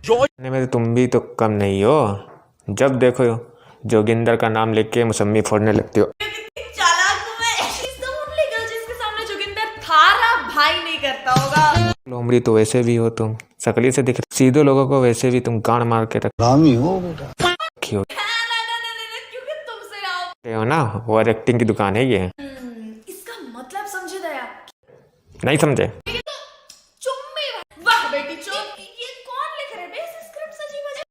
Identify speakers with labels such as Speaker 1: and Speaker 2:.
Speaker 1: में तुम भी तो कम नहीं हो। जब देखो जोगिंदर का नाम लेके मौसमी फोड़ने लगती हो।
Speaker 2: चालाक हूँ मैं। She's the only girl जिसके सामने जोगिंदर थारा भाई नहीं करता होगा।
Speaker 1: लोमड़ी तो वैसे भी हो तुम, शकली से दिख सीधे लोगों को वैसे भी तुम गांड मार के
Speaker 3: रामी हो बेटा।
Speaker 1: रखी हो
Speaker 2: क्योंकि तुमसे आओ।
Speaker 1: हो ना। वो एक्टिंग की दुकान है ये।
Speaker 2: इसका मतलब समझे दया।
Speaker 1: नहीं समझे।